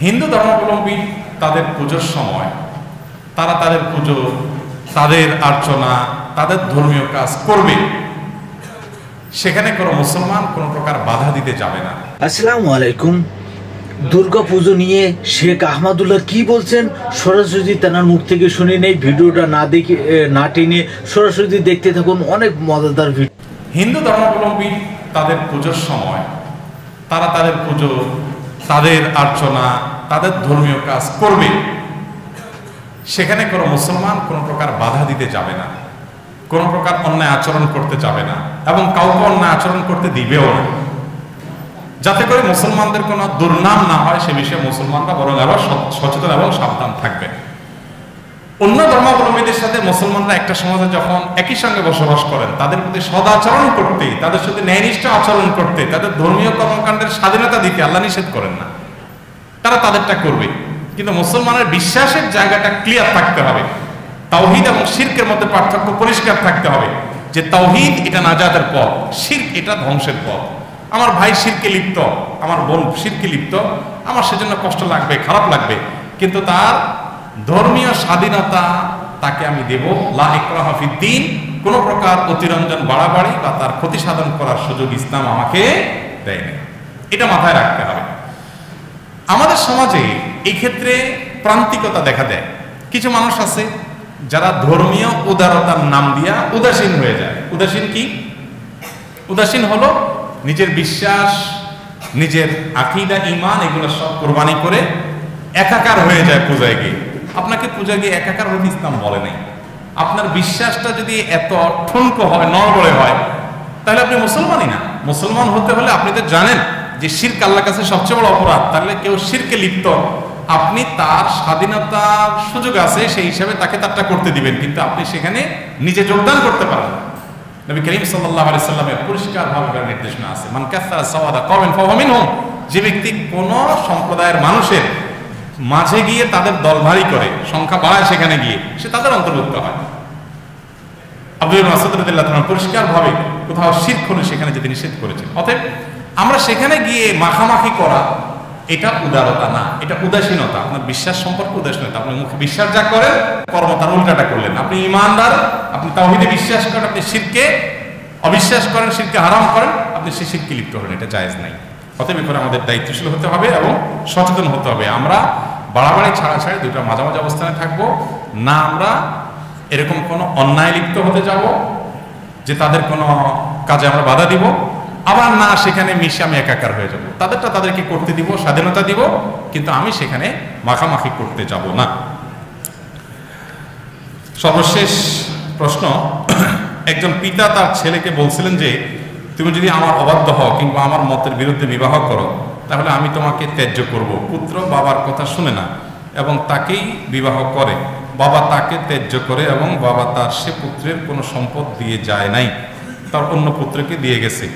হিন্দু ধর্মাবলম্বী তাদের পুজোর সময় তারা তাদের পুজো, তাদের অর্চনা, তাদের ধর্মীয় কাজ করবে, সেখানে কোনো মুসলমান কোনো প্রকার বাধা দিতে যাবে না। আসসালামু আলাইকুম। দুর্গা পুজো নিয়ে শেখ আহমদুল্লাহ কি বলছেন সরাসরি তার মুখ থেকে শুনে নেই। ভিডিওটা না টেনে সরাসরি দেখতে থাকুন, অনেক মজাদার ভিডিও। হিন্দু ধর্মাবলম্বী তাদের পুজোর সময় তারা তাদের পুজো, তাদের অর্চনা, তাদের ধর্মীয় কাজ করবে, সেখানে কোনো মুসলমান কোনো প্রকার বাধা দিতে যাবে না, কোনো প্রকার অন্যায় আচরণ করতে যাবে না এবং কাউকে অন্যায় আচরণ করতে দিবেও না, যাতে করে মুসলমানদের কোনো দুর্নাম না হয় সে বিষয়ে মুসলমানরা বরং আরো সচেতন এবং সাবধান থাকবে। অন্য ধর্মাবলম্বীদের সাথে মুসলমানরা একটা সমাজে যখন একই সঙ্গে বসবাস করেন, তাদের প্রতি সদাচরণ করতে, তাদের সাথে ন্যায়নিষ্ঠ আচরণ করতে, তাদের ধর্মীয় কর্মকাণ্ডের স্বাধীনতা দিতে আল্লাহ নিষেধ করেন না, তারা তাদেরটা করবে। কিন্তু মুসলমানের বিশ্বাসের জায়গাটা ক্লিয়ার থাকতে হবে। তাওহীদ এবং শিরকের মধ্যে পার্থক্য পরিষ্কার থাকতে হবে যে তাওহীদ এটা নাজাতের পথ, শিরক এটা ধ্বংসের পথ। আমার ভাই শিরকে লিপ্ত, আমার বোন শিরকে লিপ্ত, আমার সেজন্য কষ্ট লাগবে, খারাপ লাগবে, কিন্তু তার ধর্মীয় স্বাধীনতা তাকে আমি দেব। লা ইকরাহা ফিদ্দীন, কোনো প্রকার অতিরঞ্জন বাড়াবাড়ি বা তার ক্ষতি সাধন করার সুযোগ ইসলাম আমাকে দেয় না, এটা মাথায় রাখতে হবে। আমাদের সমাজে এই ক্ষেত্রে প্রান্তিকতা দেখা দেয়। কিছু মানুষ আছে যারা ধর্মীয় উদারতার নাম দিয়া উদাসীন হয়ে যায়। উদাসীন কি? উদাসীন হলো নিজের বিশ্বাস, নিজের আকীদা, ঈমান এগুলো সব কোরবানি করে একাকার হয়ে যায় পূজায় গিয়ে। আপনাকে পূজা গিয়ে একাকার হতে ইসলাম বলে নাই। আপনার বিশ্বাসটা যদি এত ঠুনকো হয়, নড়বড়ে হয়, তাহলে আপনি মুসলমানই না। মুসলমান হতে হলে আপনি তো জানেন যে শিরক আল্লাহর কাছে সবচেয়ে বড় অপরাধ। তাহলে কেউ শিরকে লিপ্ত, আপনি তার স্বাধীনতার সুযোগ আছে সেই হিসাবে তাকে তারটা করতে দিবেন, কিন্তু আপনি সেখানে নিজে যোগদান করতে পারেন। নবী করিম সাল্লাল্লাহু আলাইহি সাল্লামের পরিষ্কারভাবে নির্দেশনা আছে, মান কাসসারা সাওয়াদা কওমিন ফাহুয়া মিনহুম। যে ব্যক্তি কোন সম্প্রদায়ের মানুষের মাঝে গিয়ে তাদের দল ভারী করে, সংখ্যা বাড়ায়, সেখানে গিয়ে সে তাদের অন্তর্ভুক্ত হয়। আব্দুল্লাহ মাসউদ রাদিয়াল্লাহু তাআলা পরিষ্কারভাবে কোথাও শিরক হলে সেখানে যেতে নিষেধ করেছেন। অতএব আমরা সেখানে গিয়ে মাখামাখি করা এটা উদারতা না, এটা উদাসীনতা। আপনার বিশ্বাস সম্পর্কে উদাসীনতা। আপনি মুখে বিশ্বাস যা করেন, কর্ম তার উল্টাটা করলেন। আপনি ঈমানদার, আপনি তাওহীদে বিশ্বাস করেন, আপনি শিরকে অবিশ্বাস করেন, শিরকে হারাম করেন, আপনি সেই শিরকে লিপ্ত হলেন, এটা জায়েজ নাই। অতএব এরপরে আমাদের দায়িত্বশীল হতে হবে এবং সচেতন হতে হবে। আমরা বাড়াবাড়ি ছাড়াছাড়ি দুইটা মাঝামাঝি অবস্থানে থাকবো না। আমরা এরকম কোনো অন্যায় লিপ্ত হতে যাব যে তাদের কোনো কাজে আমরা বাধা দিব, আবার না সেখানে মিশে আমি একাকার হয়ে যাব। তাদেরটা তাদেরকে করতে দিব, স্বাধীনতা দিব, কিন্তু আমি সেখানে মাখামাখি করতে যাব না। সর্বশেষ প্রশ্ন, একজন পিতা তার ছেলেকে বলছিলেন যে তুমি যদি আমার অবাধ্য হও কিংবা আমার মতের বিরুদ্ধে বিবাহ করো তাহলে আমি তোমাকে ত্যায্য করব। পুত্র বাবার কথা শুনে না এবং তাকেই বিবাহ করে। বাবা তাকে ত্যায্য করে এবং বাবা তার সে পুত্রের কোনো সম্পদ দিয়ে যায় নাই, তার অন্য পুত্রকে দিয়ে গেছে।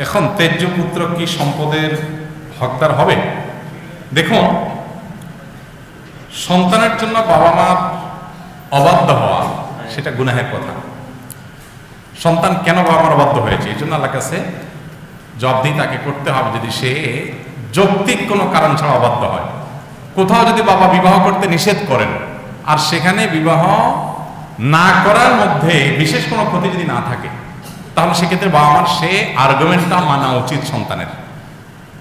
এখন ত্যায্য পুত্র কি সম্পদের হকদার হবে? দেখুন, সন্তানের জন্য বাবা মার অবাধ্য হওয়া সেটা গুনাহের কথা। সন্তান কেন বাবা মার অবাধ্য হয়েছে এই জন্য আল্লাহর কাছে জবাবদিহি তাকে করতে হবে যদি সে যৌক্তিক কোনো কারণ ছাড়া অবাধ্য হয়। কোথাও যদি বাবা বিবাহ করতে নিষেধ করেন আর সেখানে বিবাহ না করার মধ্যে বিশেষ কোনো ক্ষতি যদি না থাকে, তাহলে সেক্ষেত্রে বাবা মার সে আর্গুমেন্টটা মানা উচিত সন্তানের।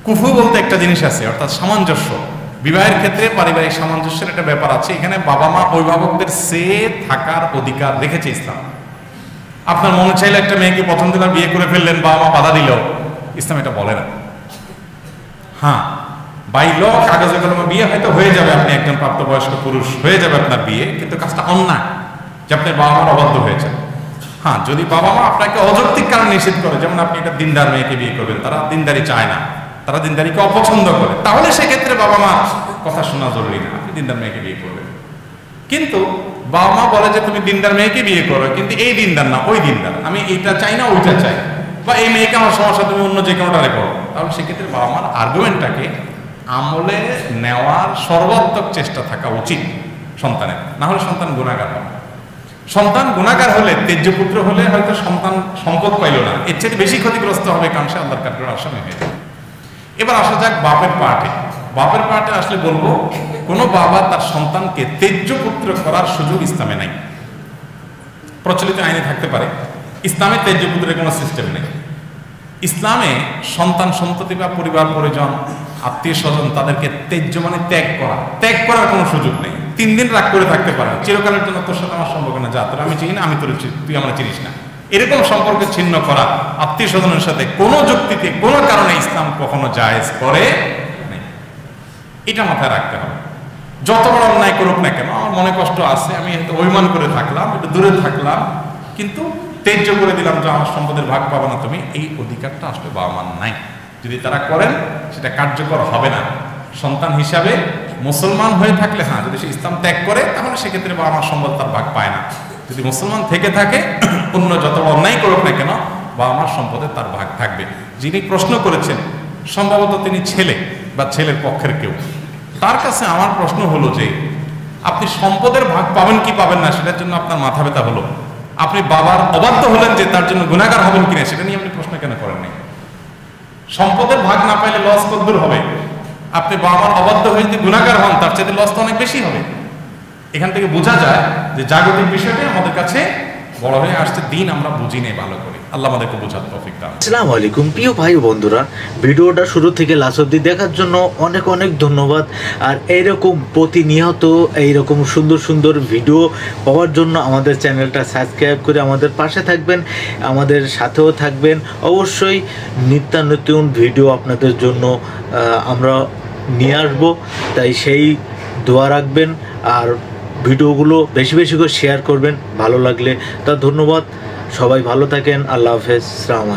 কুফু বলতে একটা জিনিস আছে, অর্থাৎ সামঞ্জস্য। বিবাহের ক্ষেত্রে পারিবারিক সামঞ্জস্যের একটা ব্যাপার আছে। এখানে বাবা মা অভিভাবকদের সে থাকার অধিকার রেখেছে ইসলাম। আপনার মনে চাইলে একটা মেয়েকে প্রথম দিন বিয়ে করে ফেললেন, বাবা মা বাধা দিল, ইসলাম এটা বলে না। হ্যাঁ, বাইল কাগজে কলমে বিয়ে হয়তো হয়ে যাবে, আপনি একজন প্রাপ্তবয়স্ক পুরুষ হয়ে যাবে আপনার বিয়ে, কিন্তু কাজটা অন্যায় যে আপনার বাবা মার অবাধ্য হয়েছে। হ্যাঁ, যদি বাবা মা আপনাকে অযৌক্তিক কারণ নিষেধ করে, যেমন আপনি একটা দিনদার মেয়েকে বিয়ে করবেন, তারা দিনদারি চায় না, তারা দিনদারিকে অপছন্দ করে, তাহলে সেক্ষেত্রে বাবা মা কথা শোনা জরুরি না, আপনি দিনদার মেয়েকে বিয়ে করবেন। কিন্তু বাবা মা বলে যে তুমি দিনদার মেয়েকে বিয়ে করো, কিন্তু এই দিনদার না ওই দিনদার, আমি এইটা চাই না ওইটা চাই, বা এই মেয়েকে আমার সমস্যা, তুমি অন্য যে কোনোটা রেখো, তাহলে সেক্ষেত্রে বাবা মার আর্গুমেন্টটাকে আমলে নেওয়ার সর্বাত্মক চেষ্টা থাকা উচিত সন্তানের, না হলে সন্তান গুনাহগার হবে। সন্তান গুনাহগার হলে, ত্যায্য পুত্র হলে হয়তো সন্তান সম্পদ পাইল না, এর চেয়ে বেশি ক্ষতিগ্রস্ত হবে, কারণ সে আল্লাহর কাঠগড়ার আসামি হয়ে যাবে। এবার আসা যাক বাপের পার্টে। বাপের পার্টে আসলে বলবো, কোনো বাবা তার সন্তানকে তেজ্য পুত্র করার সুযোগ ইসলামে নাই। প্রচলিত আইনে থাকতে পারে, ইসলামে তেজ্য পুত্রের কোনো সিস্টেম নেই। ইসলামে সন্তান সন্ততি বা পরিবার পরিজন আত্মীয় স্বজন তাদেরকে তেজ্য মানে ত্যাগ করার কোনো সুযোগ নেই। 3 দিন রাগ করে থাকতে পারে, চিরকালের জন্য তোর সাথে আমার সম্পর্ক না, যা তোর আমি চিনি না, আমি তোর তুই আমরা চিনিস না, এরকম সম্পর্ক ছিন্ন করা আত্মীয় স্বজনের সাথে কোনো যুক্তিতে কোনো কারণে ইসলাম কখনো জায়েজ করে নেই। এটা মাথায় রাখতে হবে। যত বড় অন্যায় করুক না কেন, আমার মনে কষ্ট আছে, আমি অভিমান করে থাকলাম, একটু দূরে থাকলাম, কিন্তু তেজ্য করে দিলাম যে আমার সম্পদের ভাগ পাবে না তুমি, এই অধিকারটা আসলে বাবা মার নাই। যদি তারা করেন সেটা কার্যকর হবে না। সন্তান হিসাবে মুসলমান হয়ে থাকলে হ্যাঁ, যদি সে ইসলাম ত্যাগ করে তাহলে সেক্ষেত্রে বাবা মার সম্পদ তার ভাগ পায় না। যদি মুসলমান থেকে থাকে, অন্য যত অন্যায় করুক না কেন, বাবা মার সম্পদে তার ভাগ থাকবে। যিনি প্রশ্ন করেছেন সম্ভবত তিনি ছেলে বা ছেলের পক্ষের কেউ। তার কাছে আমার প্রশ্ন হলো যে আপনি সম্পদের ভাগ পাবেন কি পাবেন না সেটার জন্য আপনার মাথা ব্যথা হলো, আপনি বাবার অবাধ্য হলেন যে তার জন্য গুনাহগার হবেন কিনা সেটা নিয়ে আপনি প্রশ্ন কেন করেননি? সম্পদের ভাগ না পাইলে লস কতদূর হবে? আপনি বাবা মার অবাধ্য হয়ে যদি গুনাহগার হন তার চাইতে লস তো অনেক বেশি হবে। এখান থেকে বোঝা যায় যে জাগতিক বিষয়টা আমাদের কাছে বড় হয়ে আসছে, দিন আমরা বুঝি নেই ভালো করে। আল্লাহ আমাদেরকে বোঝার তৌফিক দান। আসসালামু আলাইকুম প্রিয় ভাই বন্ধুরা, ভিডিওটা শুরু থেকে লাস্ট অবধি দেখার জন্য অনেক অনেক ধন্যবাদ। আর এইরকম প্রতিনিয়ত এইরকম সুন্দর সুন্দর ভিডিও পাওয়ার জন্য আমাদের চ্যানেলটা সাবস্ক্রাইব করে আমাদের পাশে থাকবেন, আমাদের সাথেও থাকবেন। অবশ্যই নিত্য নতুন ভিডিও আপনাদের জন্য আমরা নিয়ে আসবো, তাই সেই দোয়া রাখবেন আর ভিডিওগুলো বেশি বেশি করে শেয়ার করবেন ভালো লাগলে। তা ধন্যবাদ, সবাই ভালো থাকেন, আল্লাহ হাফেজ, আসসালামু আলাইকুম।